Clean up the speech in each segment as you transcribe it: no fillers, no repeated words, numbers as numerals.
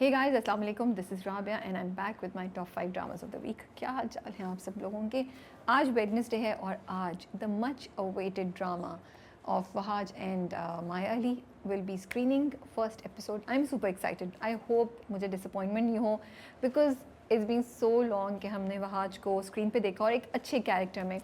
हे guys अस्सलाम वालेकुम, this is Rabia and I am back with my top 5 dramas of the week. क्या हाल चाल हैं आप सब लोगों के। आज वेडनेसडे है और आज the much awaited drama of Wahaj and Maya Ali will be screening first episode. I am super excited. I hope मुझे डिसअपॉइंटमेंट नहीं हो because it's been so long कि हमने वहाज को स्क्रीन पे देखा और एक अच्छे कैरेक्टर में।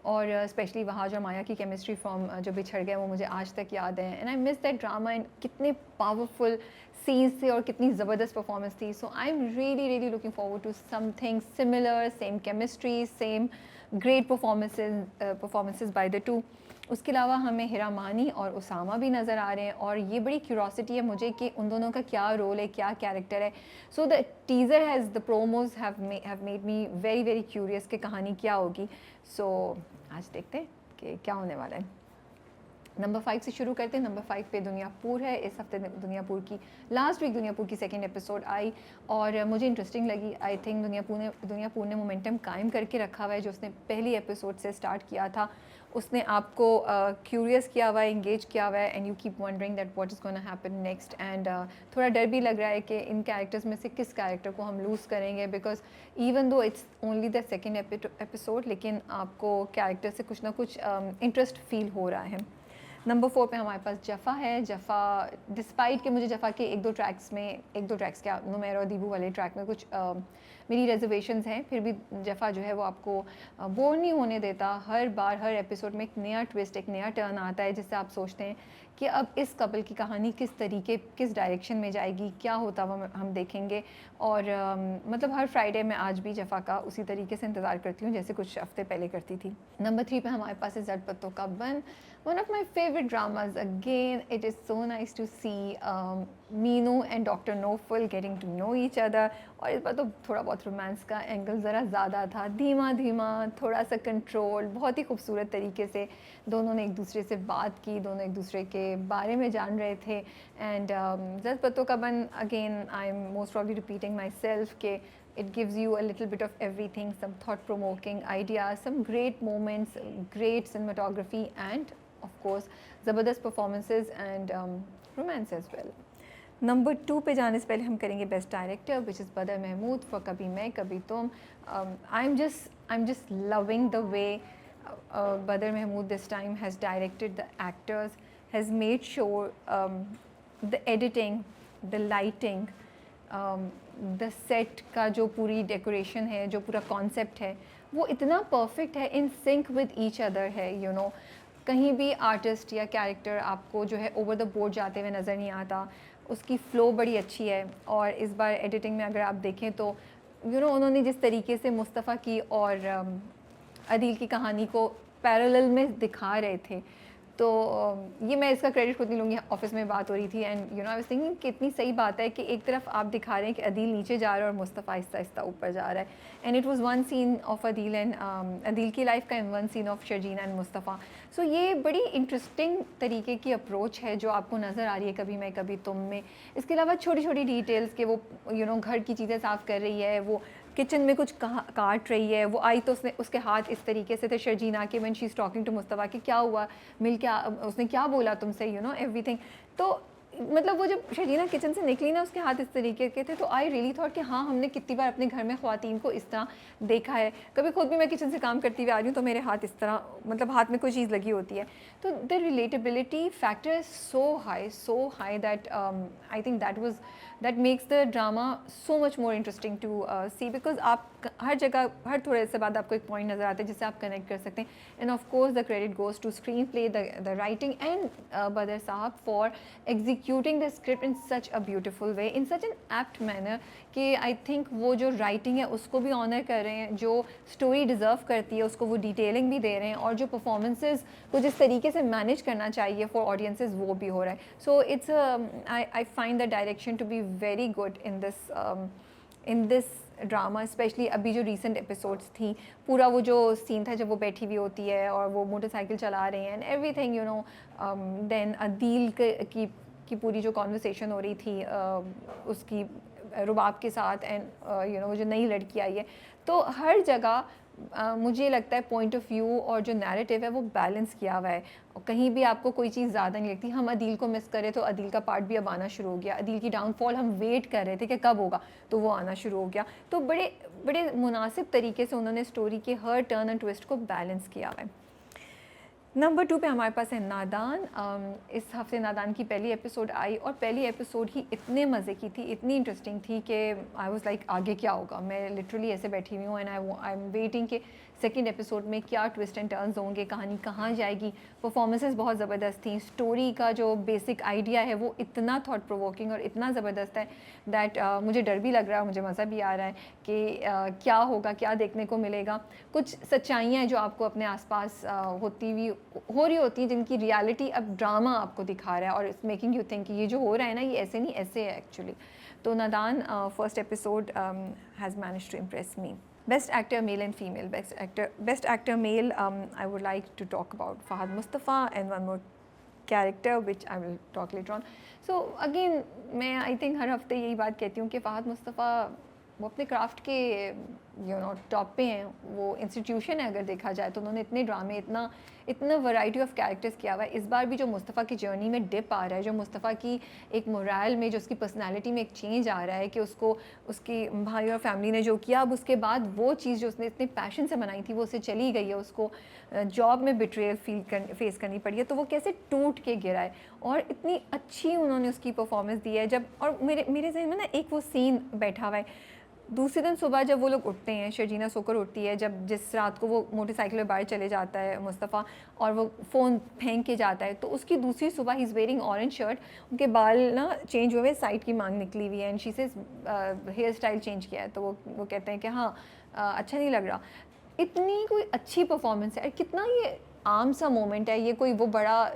और स्पेशली वहाज और माया की केमिस्ट्री फ्रॉम जो बिछड़ गए वो मुझे आज तक याद है and I miss that drama and कितने पावरफुल सीन्स थे और कितनी ज़बरदस्त परफॉर्मेंस थी। So I am really really looking forward to something similar, same chemistry, same great performances by the two. उसके अलावा हमें हिरा मानी और उसामा भी नज़र आ रहे हैं और ये बड़ी क्यूरोसिटी है मुझे कि उन दोनों का क्या रोल है, क्या कैरेक्टर है। So the teaser has the promos have made me very very curious कि कहानी क्या होगी। सो आज देखते हैं कि क्या होने वाला है। नंबर 5 से शुरू करते हैं। नंबर 5 पे दुनियापुर है। इस हफ्ते दुनियापुर की लास्ट वीक दुनियापुर की सेकंड एपिसोड आई और मुझे इंटरेस्टिंग लगी। आई थिंक दुनियापुर ने मोमेंटम कायम करके रखा हुआ है जो उसने पहली एपिसोड से स्टार्ट किया था। उसने आपको क्यूरियस किया हुआ है, इंगेज किया हुआ है and you keep wondering that what is gonna happen next. And थोड़ा डर भी लग रहा है कि इन कैरेक्टर्स में से किस कैरेक्टर को हम लूज़ करेंगे because even though it's only the second episode लेकिन आपको कैरेक्टर से कुछ ना कुछ इंटरेस्ट फील हो रहा है। नंबर 4 पे हमारे पास जफ़ा है। जफ़ा डिस्पाइट कि मुझे जफ़ा के एक दो ट्रैक्स क्या नुमैर और दीबू वाले ट्रैक में कुछ मेरी रिजर्वेशंस हैं, फिर भी जफ़ा जो है वो आपको बोर नहीं होने देता। हर बार हर एपिसोड में एक नया ट्विस्ट, एक नया टर्न आता है जिससे आप सोचते हैं कि अब इस कपल की कहानी किस डायरेक्शन में जाएगी, क्या होता वो हम देखेंगे। और मतलब हर फ्राइडे मैं आज भी जफ़ा का उसी तरीके से इंतज़ार करती हूँ जैसे कुछ हफ्ते पहले करती थी। नंबर 3 पे हमारे पास है ज़ड पत्तों का बन। One of my favorite dramas. Again, it is so nice to see Meenu and Dr. Noful getting to know each other. और इस बार तो थोड़ा बहुत रोमांस का एंगल ज़रा ज़्यादा था, धीमा धीमा, थोड़ा सा कंट्रोल, बहुत ही खूबसूरत तरीके से दोनों ने एक दूसरे से बात की, दोनों एक दूसरे के बारे में जान रहे थे। एंड ज़द पत्तों का बन, again I am most probably repeating my self के it gives you a little bit of everything, some thought-provoking ideas, some great moments, great cinematography and of course ज़बरदस्त performances and romance as well. Number 2 पे जाने से पहले हम करेंगे best director which is बदर Mahmood for कभी मैं कभी तुम। I am just loving the way Badar Mahmood this time has directed the actors, has made sure the editing, the lighting, the set का जो पूरी डेकोरेशन है, जो पूरा कॉन्सेप्ट है वो इतना परफेक्ट है, in sync with each other है। यू नो कहीं भी आर्टिस्ट या कैरेक्टर आपको जो है ओवर द बोर्ड जाते हुए नज़र नहीं आता। उसकी फ़्लो बड़ी अच्छी है और इस बार एडिटिंग में अगर आप देखें तो उन्होंने जिस तरीके से मुस्तफ़ा की और अदील की कहानी को पैरेलल में दिखा रहे थे तो ये मैं इसका क्रेडिट खुद नहीं लूँगी। ऑफिस में बात हो रही थी एंड आई वाज थिंकिंग कितनी सही बात है कि एक तरफ आप दिखा रहे हैं कि अदील नीचे जा रहा है और मुस्तफ़ा आहिस्ता आहिस्ता ऊपर जा रहा है। And it was one scene of Adeel and Adeel की लाइफ का end one scene of Sharjeena and Mustafa. So ये बड़ी इंटरेस्टिंग तरीके की अप्रोच है जो आपको नज़र आ रही है कभी मैं कभी तुम में। इसके अलावा छोटी छोटी डिटेल्स के वो घर की चीज़ें साफ़ कर रही है, वो किचन में कुछ काट रही है, वो आई तो उसके हाथ इस तरीके से थे शर्जीना के when she is talking to Mustafa कि क्या हुआ, मिल क्या उसने क्या बोला तुमसे, एवरीथिंग। तो मतलब वो जब शर्जीना किचन से निकली ना उसके हाथ इस तरीके के थे तो आई रियली थॉट कि हाँ हमने कितनी बार अपने घर में ख़वातीन को इस तरह देखा है। कभी खुद भी मैं किचन से काम करती हुई आ रही हूँ तो मेरे हाथ इस तरह मतलब हाथ में कोई चीज़ लगी होती है। तो the relatability factor is so high that I think that makes the drama so much more interesting to see because आप हर जगह हर थोड़े से बाद आपको एक पॉइंट नज़र आता है जिससे आप कनेक्ट कर सकते हैं। And of course the credit goes to screenplay, the writing and Badar sahab for executing the script in such a beautiful way, in such an apt manner कि आई थिंक वो जो राइटिंग है उसको भी ऑनर कर रहे हैं, जो स्टोरी डिज़र्व करती है उसको वो डिटेलिंग भी दे रहे हैं और जो परफॉर्मेंसेज को जिस तरीके से मैनेज करना चाहिए फॉर ऑडियंसेस वो भी हो रहा है। So it's I find the direction to be very good in this drama, specially अभी जो रीसेंट एपिसोड्स थी। पूरा वो जो सीन था जब वो बैठी हुई होती है और वो मोटरसाइकिल चला रहे हैं एंड एवरीथिंग देन अदील की पूरी जो कॉन्वर्सेशन हो रही थी उसकी रुबाब के साथ एंड वो जो नई लड़की आई है तो हर जगह मुझे लगता है पॉइंट ऑफ व्यू और जो नैरेटिव है वो बैलेंस किया हुआ है। और कहीं भी आपको कोई चीज़ ज़्यादा नहीं लगती। हम अदील को मिस करें तो अदील का पार्ट भी अब आना शुरू हो गया। अदील की डाउनफॉल हम वेट कर रहे थे कि कब होगा, तो वो आना शुरू हो गया। तो बड़े बड़े मुनासिब तरीके से उन्होंने स्टोरी के हर टर्न एंड ट्विस्ट को बैलेंस किया हुआ है। नंबर 2 पे हमारे पास है नादान। इस हफ्ते नादान की पहली एपिसोड आई और पहली एपिसोड ही इतने मज़े की थी, इतनी इंटरेस्टिंग थी कि आई वाज लाइक आगे क्या होगा। मैं लिटरली ऐसे बैठी हुई हूँ एंड आई एम वेटिंग कि सेकंड एपिसोड में क्या ट्विस्ट एंड टर्न्स होंगे, कहानी कहाँ जाएगी। परफॉर्मेंसेस बहुत ज़बरदस्त थी। स्टोरी का जो बेसिक आइडिया है वो इतना थॉट प्रोवोकिंग और इतना ज़बरदस्त है दैट मुझे डर भी लग रहा है, मुझे मज़ा भी आ रहा है कि क्या होगा, क्या देखने को मिलेगा। कुछ सच्चाइयाँ हैं जो आपको अपने आसपास हो रही होती हैं, जिनकी रियलिटी अब ड्रामा आपको दिखा रहा है और इट्स मेकिंग यू थिंक ये जो हो रहा है ना ये ऐसे नहीं ऐसे है एक्चुअली। तो Nadaan first episode has manage to impress me. Best actor male and female. Best actor male, I would like to talk about Fahad Mustafa and one more character which I will talk later on. So again मैं I think हर हफ्ते यही बात कहती हूँ कि फ़ाहद मुस्तफ़ा वो अपने craft के टॉप पे हैं। वो इंस्टीट्यूशन है अगर देखा जाए तो। उन्होंने इतने ड्रामे, इतना वैरायटी ऑफ कैरेक्टर्स किया हुआ है। इस बार भी जो मुस्तफ़ा की जर्नी में डिप आ रहा है, जो मुस्तफ़ा की एक मोरल में, जो उसकी पर्सनालिटी में एक चेंज आ रहा है कि उसको उसके भाई और फैमिली ने जो किया, अब उसके बाद वो चीज़ जो उसने इतने पैशन से बनाई थी वो उसे चली गई है। उसको जॉब में बिट्रेयल फेस करनी पड़ी है, तो वो कैसे टूट के गिरा है और इतनी अच्छी उन्होंने उसकी परफॉर्मेंस दी है। जब और मेरे जहन में ना एक वो सीन बैठा हुआ है। दूसरे दिन सुबह जब वो लोग उठते हैं, शर्जीना सोकर उठती है, जब जिस रात को वो मोटरसाइकिल में बाहर चले जाता है मुस्तफ़ा और वो फ़ोन फेंक के जाता है, तो उसकी दूसरी सुबह he is wearing orange shirt, उनके बाल ना चेंज हुए, साइड की मांग निकली हुई है एंड शी से हेयर स्टाइल चेंज किया है। तो वो कहते हैं कि हाँ अच्छा नहीं लग रहा। इतनी कोई अच्छी परफॉर्मेंस है, कितना ये आम सा मोमेंट है, ये कोई वो बड़ा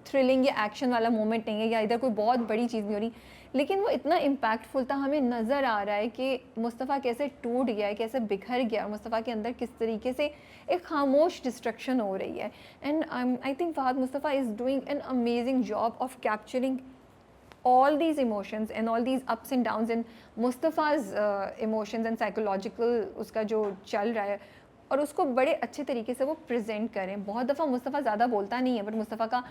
थ्रिलिंग या एक्शन वाला मोमेंट नहीं है, या इधर कोई बहुत बड़ी चीज़ नहीं हो रही, लेकिन वो इतना इम्पैक्टफुल था। हमें नज़र आ रहा है कि मुस्तफ़ा कैसे टूट गया है, कैसे बिखर गया, और मुस्तफ़ा के अंदर किस तरीके से एक खामोश डिस्ट्रक्शन हो रही है। And I think Fahadh Mustafa is doing an amazing job of capturing all these emotions and all these ups and downs in मुस्तफ़ा's emotions and psychological उसका जो चल रहा है, और उसको बड़े अच्छे तरीके से वो प्रेजेंट करें। बहुत दफ़ा मुस्तफ़ा ज़्यादा बोलता नहीं है, बट मुस्तफ़ा का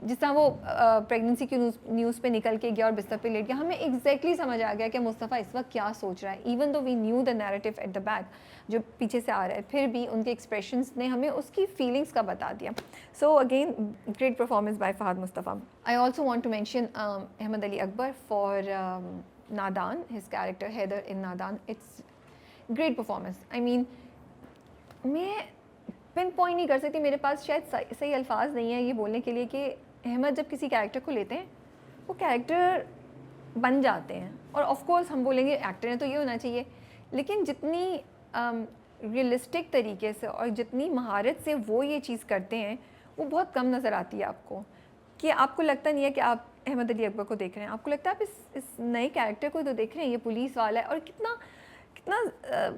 जिस तरह वो प्रेगनेंसी की न्यूज़ पे निकल के गया और बिस्तर पे लेट गया, हमें एग्जैक्टली समझ आ गया कि मुस्तफ़ा इस वक्त क्या सोच रहा है। Even though we knew the narrative at the back जो पीछे से आ रहा है, फिर भी उनके एक्सप्रेशंस ने हमें उसकी फीलिंग्स का बता दिया। So again great performance by Fahad Mustafa. I also want to mention Ahmed Ali Akbar for Nadaan, his character Haider in Nadaan. It's great performance. I mean मैं पिन पॉइंट नहीं कर सकती, मेरे पास शायद सही अल्फाज नहीं है ये बोलने के लिए कि अहमद जब किसी कैरेक्टर को लेते हैं वो कैरेक्टर बन जाते हैं। और ऑफ कोर्स हम बोलेंगे एक्टर हैं तो ये होना चाहिए, लेकिन जितनी रियलिस्टिक तरीके से और जितनी महारत से वो ये चीज़ करते हैं वो बहुत कम नज़र आती है आपको। कि आपको लगता नहीं है कि आप अहमद अली अकबर को देख रहे हैं, आपको लगता है आप इस नए कैरेक्टर को तो देख रहे हैं, ये पुलिस वाला है, और कितना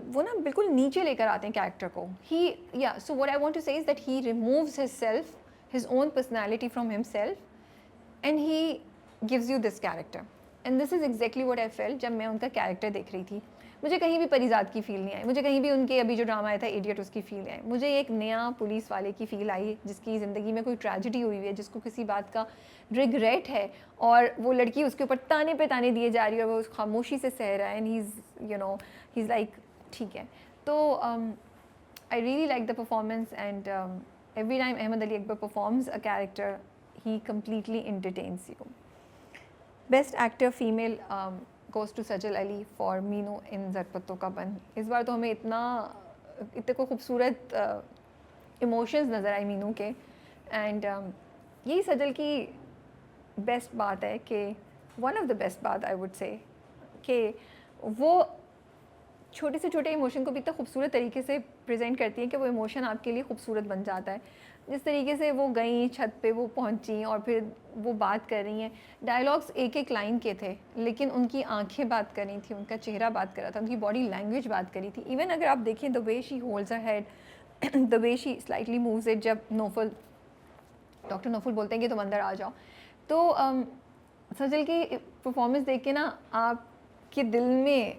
वो ना बिल्कुल नीचे लेकर आते हैं कैरेक्टर को। He yeah so what I want to say is that he removes his self, his own personality from himself and he gives you this character. And this is exactly what I felt जब मैं उनका character देख रही थी। मुझे कहीं भी परिजात की फील नहीं आई, मुझे कहीं भी उनके अभी जो ड्रामा आया था इडियट उसकी फील नहीं आई, मुझे एक नया पुलिस वाले की फ़ील आई जिसकी ज़िंदगी में कोई ट्रेजिडी हुई है, जिसको किसी बात का रिग्रेट है, और वो लड़की उसके ऊपर ताने पे ताने दिए जा रही है और वो उस खामोशी से सह रहा है एंड ही इज़ लाइक ठीक है। तो I really like the performance and every time Ahmed Ali Akbar performs a character he completely entertains you. Best actor female goes to Sajal Ali for Meenu in Zard Patton ka Bunn. इस बार तो हमें इतने को खूबसूरत इमोशंस नज़र आए मीनू के, एंड यही सजल की बेस्ट बात है कि वन ऑफ द बेस्ट बात आई वुड से कि वो छोटे से छोटे इमोशन को भी इतना खूबसूरत तरीके से प्रेजेंट करती है कि वो इमोशन आपके लिए खूबसूरत बन जाता है। जिस तरीके से वो गई छत पे, वो पहुंची और फिर वो बात कर रही हैं, डायलॉग्स एक एक लाइन के थे लेकिन उनकी आंखें बात कर रही थी, उनका चेहरा बात कर रहा था, उनकी बॉडी लैंग्वेज बात करी थी। इवन अगर आप देखें the way she holds her head, the way she slightly moves it, जब डॉक्टर नौफल बोलते हैं कि तुम अंदर आ जाओ, तो सजल की परफॉर्मेंस देख के ना आपके दिल में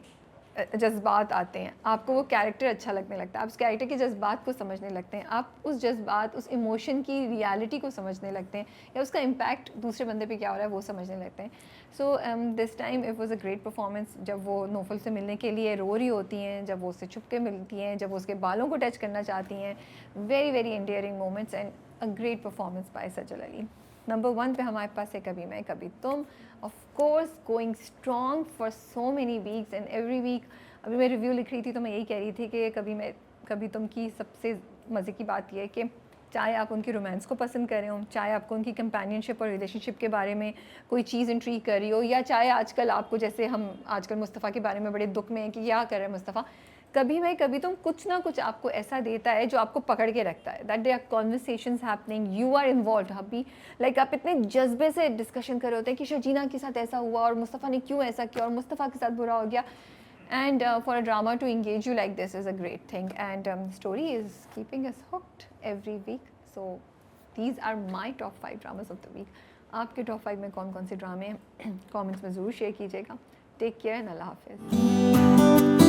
जज्बात आते हैं, आपको वो कैरेक्टर अच्छा लगने लगता है, आप उस कैरेक्टर के जज्बात को समझने लगते हैं, आप उस जज्बात, उस इमोशन की रियलिटी को समझने लगते हैं, या उसका इम्पैक्ट दूसरे बंदे पे क्या हो रहा है वो समझने लगते हैं. So this time it was a great performance. जब वो नौफल से मिलने के लिए रो रही होती हैं, जब वो उससे छुप के मिलती हैं, जब वो उसके बालों को टच करना चाहती हैं, very very endearing moments and a great performance by Sajal Ali. Number 1 पे हमारे पास है कभी मैं कभी Tum. Of course going strong for so many weeks and every week. अभी मैं रिव्यू लिख रही थी तो मैं यही कह रही थी कि कभी तुम की सबसे मज़े की बात यह है कि चाहे आप उनकी रोमांस को पसंद कर रहे हो, चाहे आपको उनकी कंपेनियनशिप और रिलेशनशिप के बारे में कोई चीज़ इंट्रीग कर रही हो, या चाहे आजकल आपको, जैसे हम आजकल मुस्तफ़ा के बारे में बड़े दुख में हैं कि क्या कर रहे हैं मुस्तफ़ा, कभी मैं कभी तुम कुछ ना कुछ आपको ऐसा देता है जो आपको पकड़ के रखता है. That they are conversations happening, you are involve. अभी लाइक आप इतने जज्बे से डिस्कशन कर रहे होते हैं कि शर्जीना के साथ ऐसा हुआ और मुस्तफ़ा ने क्यों ऐसा किया और मुस्तफ़ा के साथ बुरा हो गया. And for a drama to engage you like this is a great thing, and story is keeping us hooked every week. So these are my top 5 dramas of the week. आपके top 5 में कौन कौन से ड्रामे हैं comments में ज़रूर share कीजिएगा. टेक केयर एंड अल्लाह हाफिज़.